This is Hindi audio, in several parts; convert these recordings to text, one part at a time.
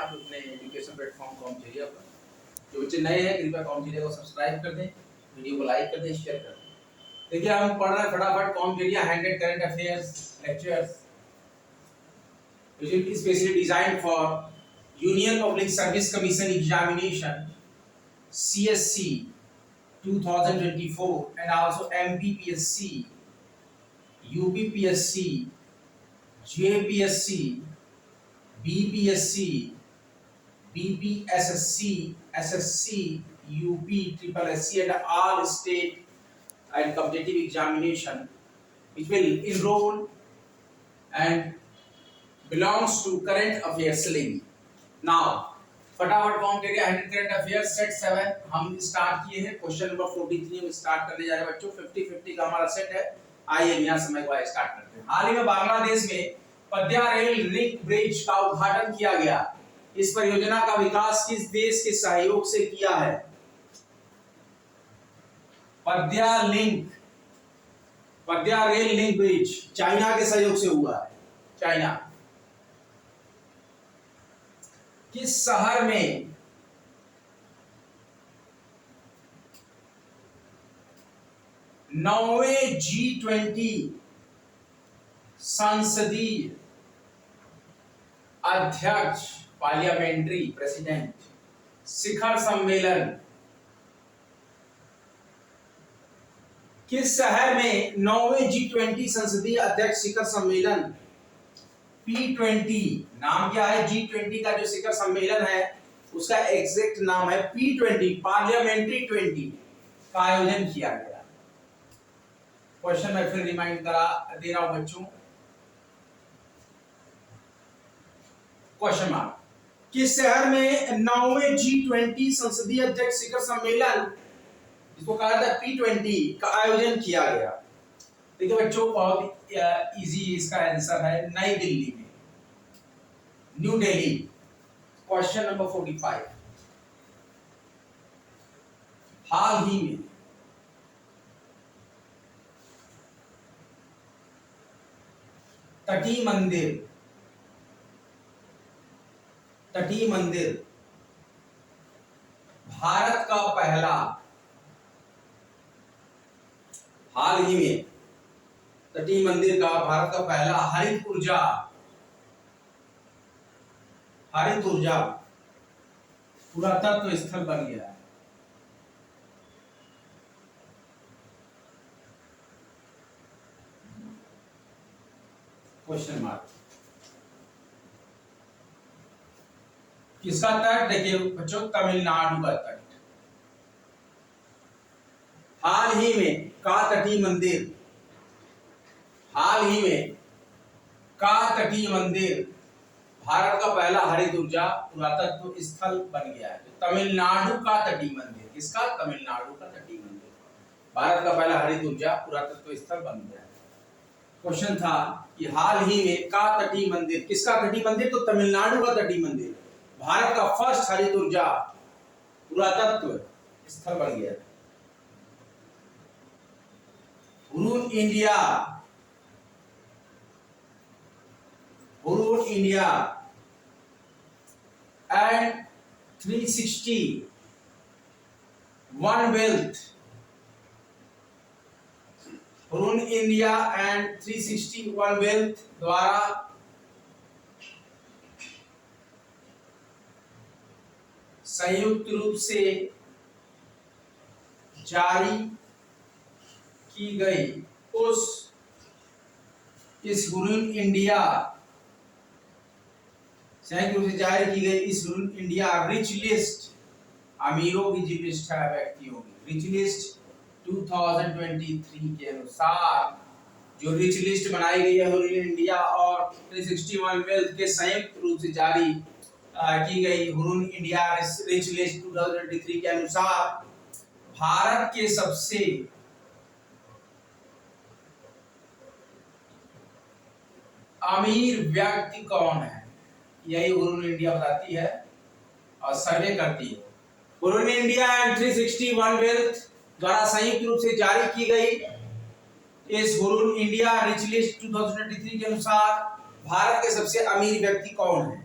आप अपने एजुकेशन प्लेटफॉर्म कॉमथेरिया पर। जो बच्चे नए हैं कृपया कॉमथेरिया को सब्सक्राइब कर दें, वीडियो को लाइक कर दें, शेयर कर दें। देखिए हम पढ़ रहे हैं फटाफट कॉमथेरिया 100 current affairs lectures which is specially designed for Union Public Service Commission examination CSC 2024 and also MPPSC, UPPSC, JPSC, BPSC, BPSSC, SSC, UP, SSC and all state and competitive examination which will enroll and belongs to current affairs syllabus. Now फटाफट कॉमथेरिया 100 करंट अफेयर्स सेट 7 हम स्टार्ट किए हैं। क्वेश्चन नंबर 43 हम स्टार्ट करने जा रहे हैं बच्चों। 50-50 का हमारा सेट है। आइए बिना समय गवाए स्टार्ट करते हैं। हाल ही में बांग्लादेश में पद्या रेल लिंक ब्रिज का उद्घाटन किया गया। इस परियोजना का विकास किस देश के सहयोग से किया है? पद्या रेल लिंक ब्रिज चाइना के सहयोग से हुआ है। चाइना किस शहर में नौवें G20 संसदीय अध्यक्ष पार्लियामेंट्री प्रेसिडेंट शिखर सम्मेलन किस शहर में नौवें G20 संसदीय अध्यक्ष शिखर सम्मेलन P20 नाम क्या है? G20 का जो शिखर सम्मेलन है उसका एग्जैक्ट नाम है P20 पार्लियामेंट्री 20 का आयोजन किया गया। क्वेश्चन मैं फिर रिमाइंड करा दे रहा हूं बच्चों। क्वेश्चन मार्क किस शहर में नौवें G20 संसदीय अध्यक्ष शिखर सम्मेलन जिसको कहा जाता है P20 का आयोजन किया गया? देखिए बच्चों बहुत इजी इसका आंसर है नई दिल्ली में, न्यू दिल्ली। क्वेश्चन नंबर 45 हाल ही में तटीय मंदिर भारत का पहला हाल ही में तटीय मंदिर का भारत का पहला हरित ऊर्जा पुरातत्व स्थल बन गया है। क्वेश्चन मार्क किसका तट? देखिए बच्चों तमिलनाडु का तट। हाल ही में का तटीय मंदिर भारत का पहला हरित ऊर्जा पुरातत्व स्थल बन गया है। तो तमिलनाडु का तटीय मंदिर, किसका? तमिलनाडु का तटीय मंदिर भारत का पहला हरित ऊर्जा पुरातत्व स्थल बन गया है। क्वेश्चन था कि हाल ही में का तटीय मंदिर, किसका तटीय मंदिर? तो तमिलनाडु का तटीय मंदिर भारत का फर्स्ट हरित ऊर्जा पुरातत्व स्थल बन गया है। Hurun India and 360 One Wealth, Hurun India and 360 One Wealth द्वारा संयुक्त रूप से जारी की गई इस हुरून इंडिया संयुक्त रूप से जारी की गई इस हुरून इंडिया रिच लिस्ट, अमीरों की जो लिस्ट है व्यक्तियों की, रिच लिस्ट 2023 के अनुसार जो रिच लिस्ट बनाई गई है हुरून इंडिया और 360 वन वेल्थ के संयुक्त रूप से जारी की गई हुरून इंडिया रिच लिस्ट 2023 के अनुसार भारत के सबसे अमीर व्यक्ति कौन है? यही हुरून इंडिया बताती है और सर्वे करती है। Hurun India and 360 one wealth द्वारा संयुक्त रूप से जारी की गई इस हुरून इंडिया रिच लिस्ट 2023 के अनुसार भारत के सबसे अमीर व्यक्ति कौन है?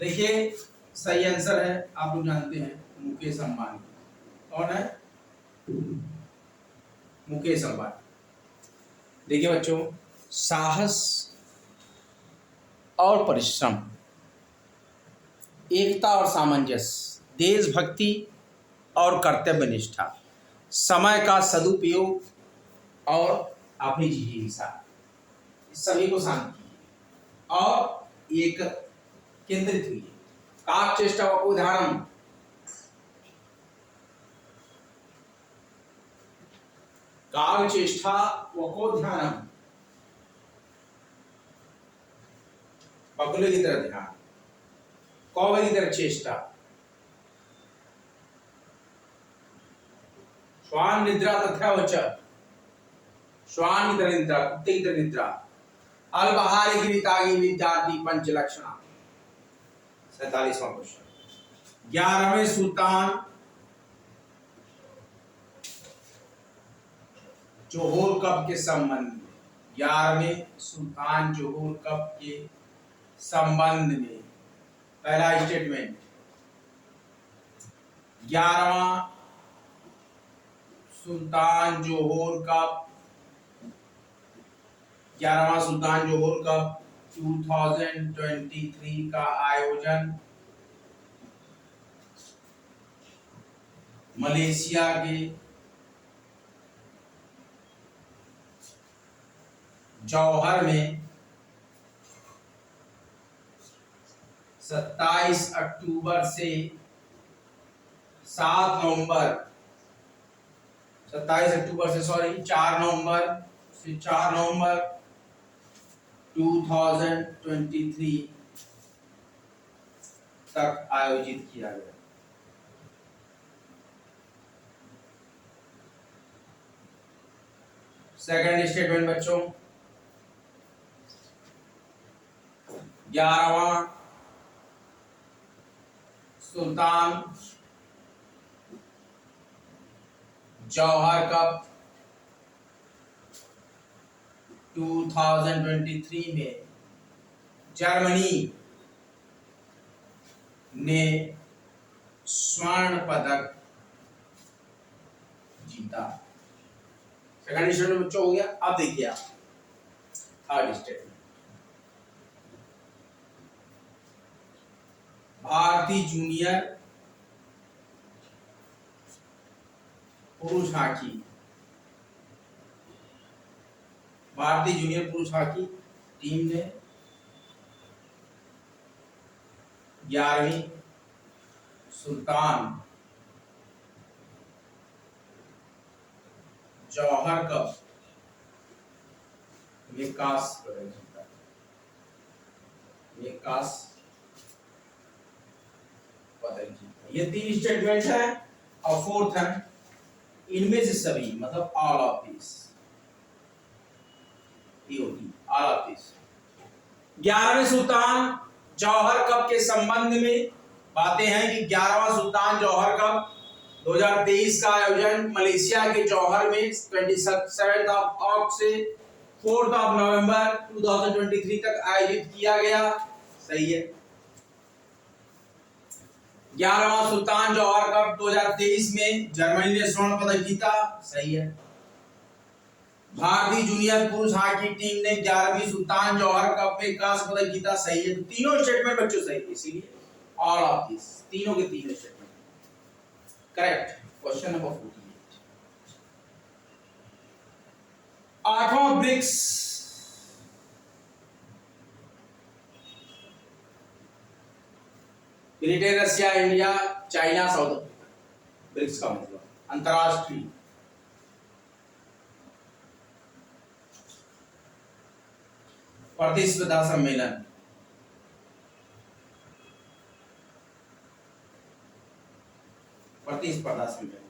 देखिए सही आंसर है, आप लोग जानते हैं मुकेश अंबानी। कौन है? मुकेश अंबानी। देखिए बच्चों, साहस और परिश्रम, एकता और सामंजस्य, देशभक्ति और कर्तव्य निष्ठा, समय का सदुपयोग और अपनी जिज्ञासा, इस सभी को शांत कीजिए और एक केंद्रित हुई। कार्य चेष्टा व उदाहरण, कार्य चेष्टा व ध्यान, बगुले की तरह ध्यान, कौवे की तरह चेष्टा, श्वान निद्रा तथा वचन, श्वान की तरह निद्रा, कुत्ते की तरह निद्रा, अल्पहारी गृहीतागी विद्यार्थी पंच लक्षणा। 47वां क्वेश्चन, 11वें सुल्तान जोहोर कप के संबंध में, 11वें सुल्तान जोहोर कप के संबंध में, पहला स्टेटमेंट, 11वां सुल्तान जोहोर कप, 11वां सुल्तान जोहोर कप 2023 का आयोजन मलेशिया के जौहर में 27 अक्टूबर से 4 नवंबर से 4 नवंबर 2023 तक आयोजित किया गया। सेकंड स्टेटमेंट बच्चों, 11वां सुल्तान जौहर कप 2023 में जर्मनी ने स्वर्ण पदक जीता। सेकंड स्टेटमेंट बच्चों हो गया। अब देखिए आप थर्ड स्टेटमेंट, भारतीय जूनियर पुरुष हॉकी, भारतीय जूनियर पुरुष हॉकी टीम ने 11वीं सुल्तान जौहर कप में कांस्य पदक जीता। ये कांस्य पदक जीता। ये 3 स्टेटमेंट है और फोर्थ है इनमें से सभी, मतलब all of this, all of this. 11वें सुल्तान जौहर कप के संबंध में बातें हैं कि 11वां सुल्तान जौहर कप 2023 का आयोजन मलेशिया के जौहर में 27 अगस्त से 4 नवंबर 2023 तक आयोजित किया गया। सही है। 11वां सुल्तान जौहर कप 2023 में जर्मनी ने स्वर्ण पदक जीता। सही है। भारतीय जूनियर पुरुष हॉकी टीम ने 11वीं सुल्तान जौहर कप में कांस्य पदक जीता। सही है। तो तीनों स्टेटमेंट बच्चों सही है, इसीलिए ऑल ऑफ दिस, तीनों के तीनों स्टेटमेंट करेक्ट। क्वेश्चन नंबर 48, 8वां BRICS Britain, Russia, India, China, South Africa. BRICS का मतलब अंतरराष्ट्रीय प्रतिस्पर्धा सम्मेलन, प्रतिस्पर्धा सम्मेलन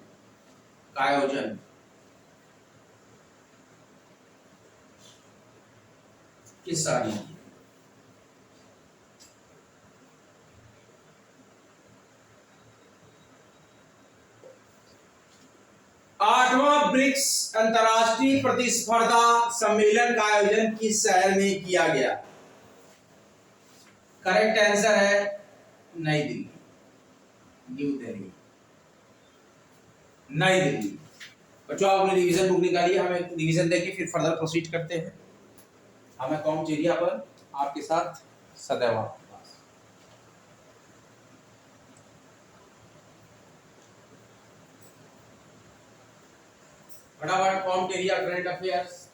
का आयोजन किस साल में? आठवां ब्रिक्स अंतरराष्ट्रीय प्रतिस्पर्धा सम्मेलन का आयोजन किस शहर में किया गया? करेक्ट आंसर है नई दिल्ली, न्यू दिल्ली, नई दिल्ली। बच्चों आपने रिवीजन बुक निकाली है, हमें रिवीजन देके फिर फर्दर प्रोसीड करते हैं। हमें कॉम एरिया पर आपके साथ सदैव आपके पास। फटाफट com area current affairs,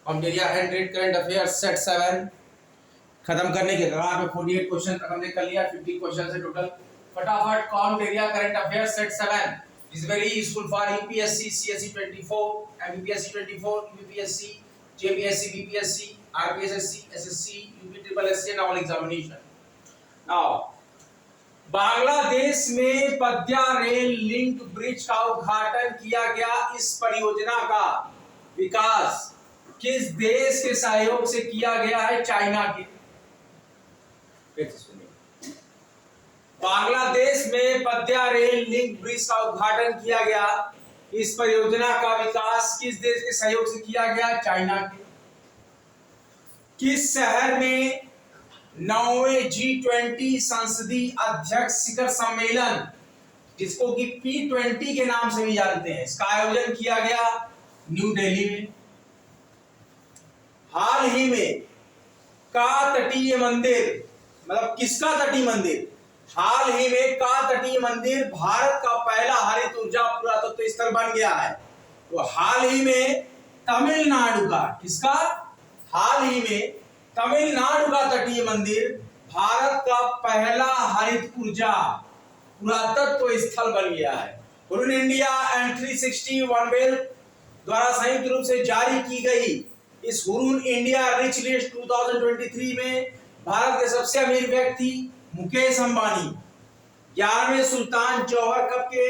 com area 100 current affairs set 7 खत्म करने के कगार पे 48 क्वेश्चन तक हमने कर लिया, 50 क्वेश्चन से टोटल। फटाफट com area current affairs set 7 is very useful for UPSC, CSE 24, MPSC 24, UPSC, JPSC, BPSC, RPSSC, SSC, UPSSC and all examination. Now, Bangladesh में पद्या रेल लिंक ब्रिज का उद्घाटन किया गया। इस परियोजना का विकास किस देश के सहयोग से किया गया है? चाइना के। बांग्लादेश में पद्या रेल लिंक ब्रिज का उद्घाटन किया गया। इस परियोजना का विकास किस देश के सहयोग से किया गया? चाइना के। किस शहर में 9वें G20 संसदीय अध्यक्ष शिखर सम्मेलन, जिसको कि P20 के नाम से भी जानते हैं, इसका आयोजन किया गया? न्यू दिल्ली में। हाल ही में का तटीय मंदिर, मतलब किसका तटीय मंदिर? हाल ही में का तटीय मंदिर भारत का पहला हरित ऊर्जा पुरातत्व स्थल बन गया है। तो हाल ही में तमिलनाडु का, किसका? हाल ही में तमिलनाडु का तटीय मंदिर भारत का पहला हरित ऊर्जा पुरातत्व स्थल बन गया है। हुरुन इंडिया एंड 360 वनवेल द्वारा संयुक्त रूप से जारी की गई इस हुरुन इंडिया रिच लिस्ट 2023 में भारत के सबसे अमीर व्यक्ति Mukesh Ambani 11वें Sultan Johor Cup के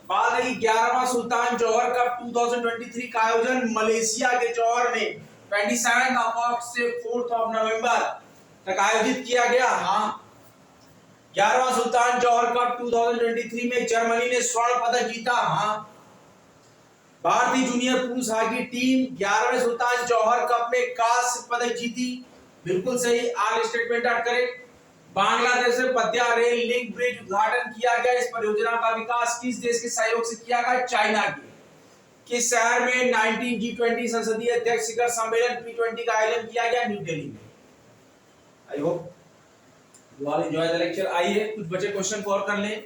बाद 11वां सुल्तान जौहर कप 2023 का आयोजन मलेशिया के जौहर में 27 अगस्त से 4 नवंबर तक आयोजित किया गया। हाँ, 11वां सुल्तान जौहर कप 2023 में जर्मनी ने स्वर्ण पदक जीता। हाँ, भारतीय जूनियर पुरुष hockey team 11वें Sultan Johor cup में कांस्य पदक जीती। बिल्कुल सही, आल स्टेटमेंट आर करेक्ट। बांग्लादेश में पद्या रेल लिंक ब्रिज उद्घाटन किया गया। इस परियोजना का विकास किस देश के सहयोग से किया गया? चाइना के। किस शहर में 19 G20 संसदीय अध्यक्ष शिखर सम्मेलन P20 का आयोजन किया गया? न्यू दिल्ली में। I hope you all enjoy the lecture. आइए कुछ बचे क्वेश्चन को और कर लें।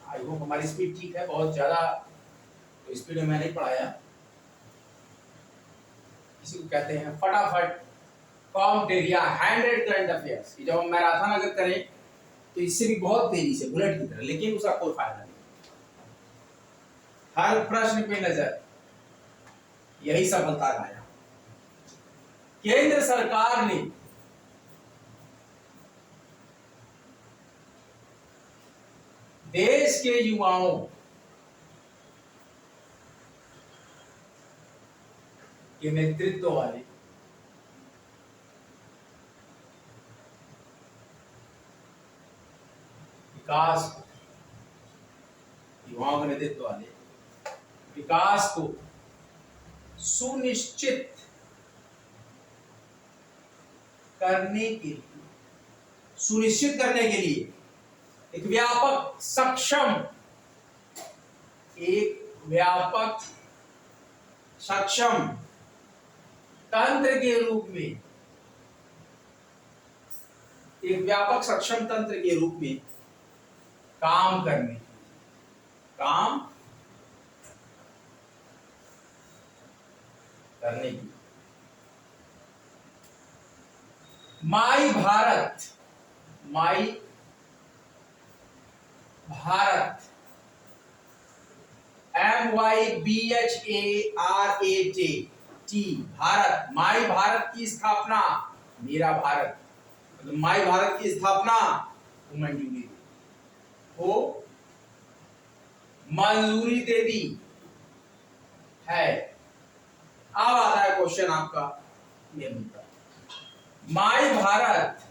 आई होप हमारी स्पीड ठीक है, बहुत ज्यादा तो स्पीड में मैं नहीं पढ़ाया। इसी को कहते हैं फटाफट कॉम एरिया 100 करंट अफेयर्स। जब हम मैराथन अगर करें तो इससे भी बहुत तेजी से बुलेट की तरह, लेकिन उसका कोई फायदा नहीं। हर प्रश्न पे नजर, यही सफलता का है। केंद्र सरकार ने देश के युवाओं के नेतृत्व वाले विकास को, युवाओं के नेतृत्व वाले विकास को सुनिश्चित करने के लिए, सुनिश्चित करने के लिए एक व्यापक सक्षम तंत्र के रूप में, एक व्यापक सक्षम तंत्र के रूप में काम करने की माई भारत MYBHARAT भारत, माई भारत की स्थापना, मेरा भारत, मतलब माई भारत की स्थापना मंजूरी दे दी है। अब आता है क्वेश्चन आपका, माई भारत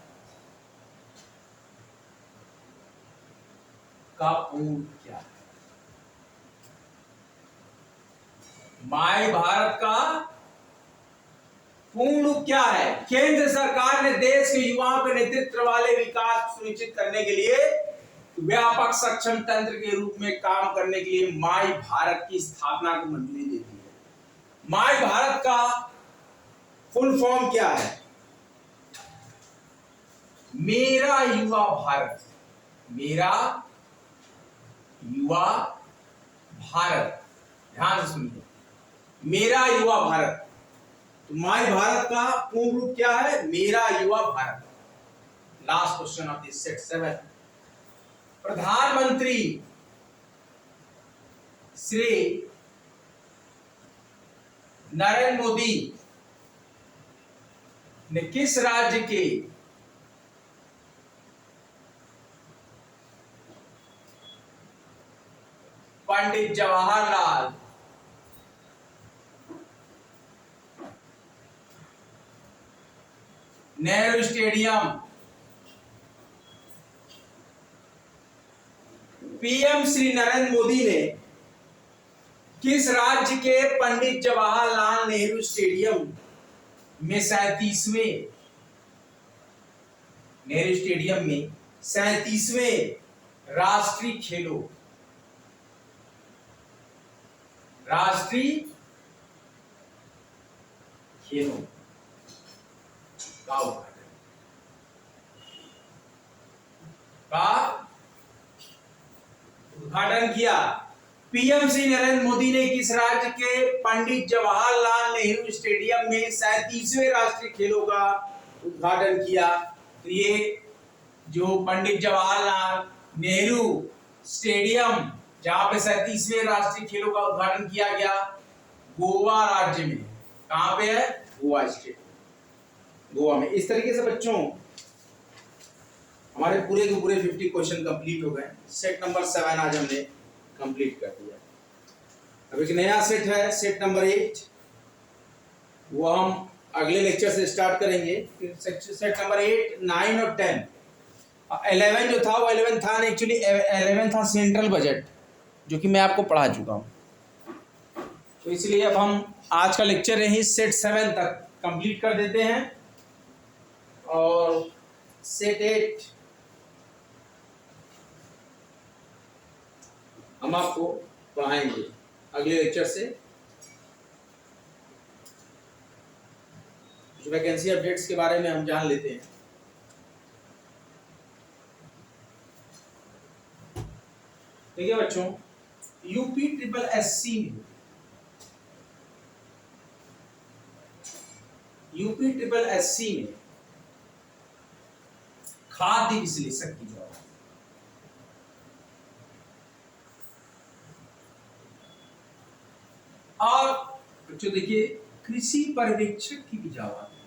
का पूर्ण क्या है? माई भारत का पूर्ण रूप क्या है? केंद्र सरकार ने देश के युवाओं के नेतृत्व वाले विकास सुनिश्चित करने के लिए व्यापक सक्षम तंत्र के रूप में काम करने के लिए माई भारत की स्थापना को मंजूरी दे दी है। माई भारत का फुल फॉर्म क्या है? मेरा युवा भारत। मेरा युवा भारत, ध्यान से सुनिए, मेरा युवा भारत। तो माई भारत का पूर्ण रूप क्या है? मेरा युवा Bharat. Last question of this set 7। प्रधानमंत्री श्री नरेंद्र मोदी ने किस राज्य के पंडित जवाहरलाल नेहरू स्टेडियम, पीएम श्री नरेंद्र मोदी ने किस राज्य के पंडित जवाहरलाल नेहरू स्टेडियम में 37वें नेहरू स्टेडियम में 37वें राष्ट्रीय खेलों का उद्घाटन किया? पीएम श्री नरेंद्र मोदी ने किस राज्य के पंडित जवाहरलाल नेहरू स्टेडियम में 37वें राष्ट्रीय खेलों का उद्घाटन किया? तो ये जो पंडित जवाहरलाल नेहरू स्टेडियम जहां पे 37वें राष्ट्रीय खेलों का उद्घाटन किया गया, गोवा राज्य में। कहां पे है? गोवा स्टेट, गोवा में। इस तरीके से बच्चों हमारे पूरे के पूरे 50 क्वेश्चन कंप्लीट हो गए। सेट नंबर 7 आज हमने कंप्लीट कर दिया। अब एक नया सेट है, सेट नंबर 8, वो हम अगले लेक्चर से स्टार्ट करेंगे। सेट नंबर 8, 9 और 10। 11 जो था वो 11 था नहीं, एक्चुअली 11 था सेंट्रल बजट, जो कि मैं आपको पढ़ा चुका हूँ। तो इसलिए अब हम आज का लेक्चर यही सेट 7 तक कंप्लीट कर देते हैं और सेट 8 हम आपको पढ़ाएंगे अगले लेक्चर से। कुछ वैकेंसी अपडेट्स के बारे में हम जान लेते हैं। ठीक है बच्चों, यूपी ट्रिपल एससी में खाद्य विश्लेषक की जॉब। और बच्चों देखिए, कृषि पर्यवेक्षक की भी जॉब आती है।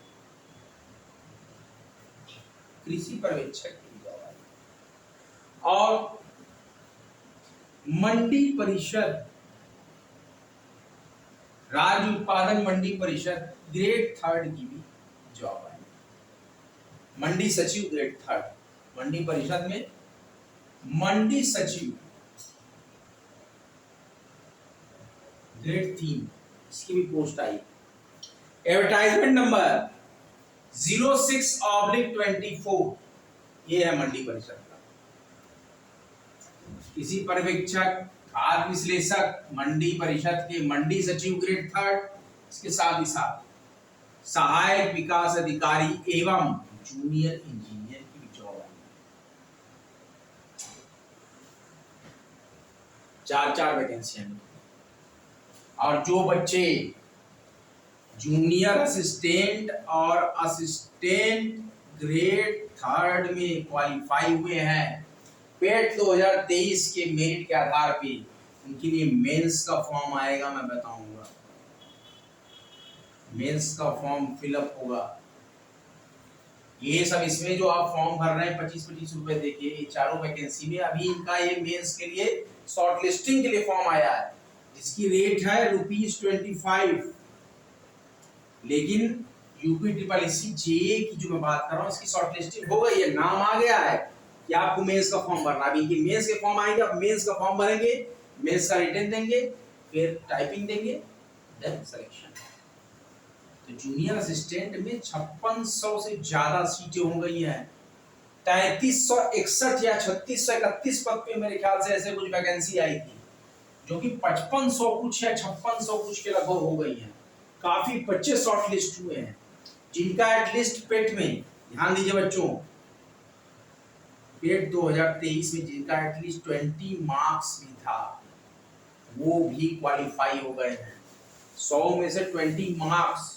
कृषि पर्यवेक्षक की भी जॉब आती है। और मंडी परिषद, राज्य उत्पादन मंडी परिषद ग्रेड 3 की भी जॉब आई। मंडी सचिव ग्रेड 3, मंडी परिषद में मंडी सचिव ग्रेड 3, इसकी भी पोस्ट आई। एडवर्टाइजमेंट नंबर 06/24, ये है मंडी परिषद का। किसी पर्यवेक्षक, खाद्य विश्लेषक, मंडी परिषद के मंडी सचिव ग्रेड 3, इसके साथ ही साथ सहायक विकास अधिकारी एवं जूनियर इंजीनियर की भी जॉब आई। 4 वैकेंसी। और जो बच्चे जूनियर असिस्टेंट और असिस्टेंट ग्रेड 3 में क्वालिफाई हुए हैं, पेट 2023 के मेरिट के आधार पे उनके लिए मेंस का फॉर्म आएगा, मैं बताऊंगा। मेंस का फॉर्म फिलअप होगा। ये सब इसमें जो आप फॉर्म भर रहे हैं 25-25 रुपए देके, ये चारों वैकेंसी में अभी इनका ये मेंस के लिए शॉर्ट लिस्टिंग के लिए फॉर्म आया है, जिसकी रेट है ₹25। लेकिन यूपी ट्रिपल एससी जेए की जो मैं बात कर रहा हूँ, इसकी शॉर्ट लिस्टिंग हो गई है, नाम आ गया है कि आपको मेंस का फॉर्म भरना। अभी इनके मेंस के फॉर्म आएंगे, आप मेंस का फॉर्म भरेंगे, मेंस का रिटन देंगे, फिर टाइपिंग देंगे, देन सिलेक्शन। तो जूनियर असिस्टेंट में 5600 से ज्यादा सीटें हो गई हैं। 3361 या 3631 पद पे मेरे ख्याल से ऐसे कुछ वैकेंसी आई थी, जो कि 5500 कुछ या 5600 कुछ के लगभग हो गई हैं। काफी बच्चे शॉर्ट लिस्ट हुए हैं, जिनका एटलीस्ट पेट में, ध्यान दीजिए बच्चों, पेट 2023 में जिनका एटलीस्ट 20 मार्क्स भी था, वो भी क्वालिफाई हो गए हैं। 100 में से 20 मार्क्स,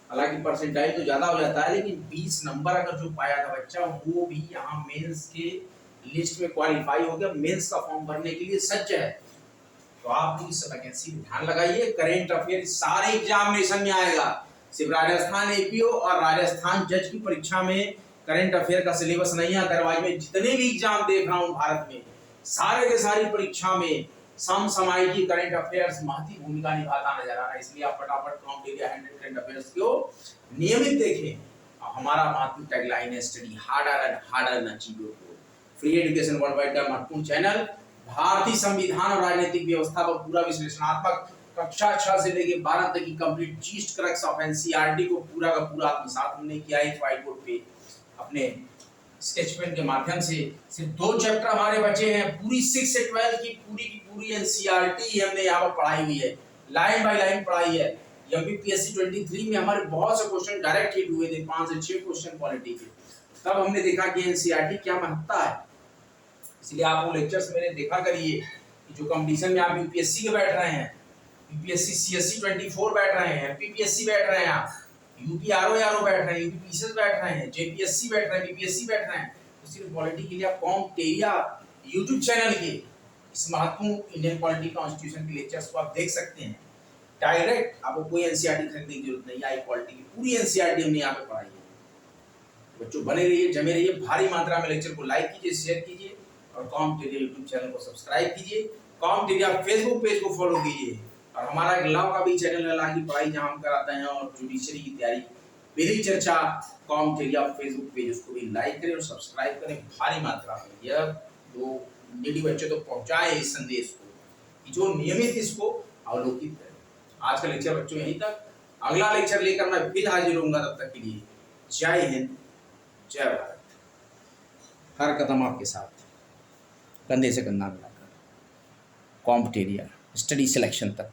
हालांकि परसेंटाइल तो ज्यादा हो जाता है, लेकिन 20 नंबर अगर जो पाया था बच्चा, वो भी यहाँ मेंस के लिस्ट में क्वालिफाई हो गया, मेंस का फॉर्म भरने के लिए सज्ज है। तो आप इस वैकेंसी में ध्यान लगाइए। करेंट अफेयर सारे एग्जामिनेशन में आएगा, सिर्फ राजस्थान एपीओ और राजस्थान जज की परीक्षा में करंट अफेयर का सिलेबस नहीं है। अदरवाइज में जितने भी एग्जाम देख रहा हूँ भारत में, सारे के सारी परीक्षा में समसामयिक करंट अफेयर्स महत्वपूर्ण भूमिका निभाता नजर आ रहा है। इसलिए आप फटाफट कॉम्पिटिटिव 100 करंट अफेयर्स को नियमित देखें। हमारा महत्वपूर्ण टैगलाइन है, study harder and harder and achieve your goal. Free education world wide का महत्वपूर्ण चैनल, भारतीय संविधान और राजनीतिक व्यवस्था पर पूरा विश्लेषणात्मक, कक्षा 6 से लेकर 12 तक की complete yeast crux of NCERT को पूरा का पूरा आत्मसात हमने किया है व्हाइट बोर्ड पे अपने स्केच पेन के माध्यम से। सिर्फ 2 चैप्टर हमारे बचे हैं, पूरी 6 से 12 की पूरी एनसीईआरटी हमने यहाँ पर पढ़ाई हुई है, लाइन बाय लाइन पढ़ाई है। एमपीपीएससी 23 में हमारे बहुत से क्वेश्चन डायरेक्ट हिट हुए थे, 5 से 6 क्वेश्चन पॉलिटी के। तब हमने देखा कि एनसीईआरटी क्या महत्ता है। इसलिए आप वो लेक्चर्स मेरे देखा करिए कि जो कंपटीशन में आप यूपीएससी के बैठ रहे हैं, यूपीएससी सीएससी 24 बैठ रहे हैं, एमपीपीएससी बैठ रहे हैं, आप यूपी आरओ बैठ रहे हैं, यूपीपीसीएस बैठ रहे हैं, जेपीएससी बैठ रहे हैं, बीपीएससी बैठ रहे हैं, तो सिर्फ पॉलिटी के लिए आप कॉम्पटेरिया यूट्यूब चैनल के इस महत्वपूर्ण इंडियन पॉलिटी कॉन्स्टिट्यूशन के लेक्चर्स को आप देख सकते हैं। डायरेक्ट आपको कोई एनसीईआरटी खरीदने की जरूरत नहीं है, पॉलिटी की पूरी एनसीईआरटी हमने यहाँ पे पढ़ाई है। बच्चों बने रहिए, जमे रहिए, भारी मात्रा में लेक्चर को लाइक कीजिए, शेयर कीजिए और कॉम्पटेरिया यूट्यूब चैनल को सब्सक्राइब कीजिए। कॉम्पटेरिया फेसबुक पेज को फॉलो कीजिए और हमारा एक लॉ का भी चैनल है, लॉ की पढ़ाई जहां हम कराते हैं और जुडिशरी की तैयारी, मेरी चर्चा, कॉम्पटेरिया फेसबुक पेज, उसको भी लाइक करें और सब्सक्राइब करें भारी मात्रा में। यह जो नीडी बच्चे तो पहुंचाए इस संदेश को कि जो नियमित इसको अवलोकित करें। आज का लेक्चर बच्चों यहीं तक, अगला लेक्चर लेकर मैं फिर हाजिर होऊंगा। तब तक के लिए जय हिंद, जय भारत। हर कदम आपके साथ, कंधे से कंधा मिलाकर, कॉम्पटेरिया स्टडी सिलेक्शन तक।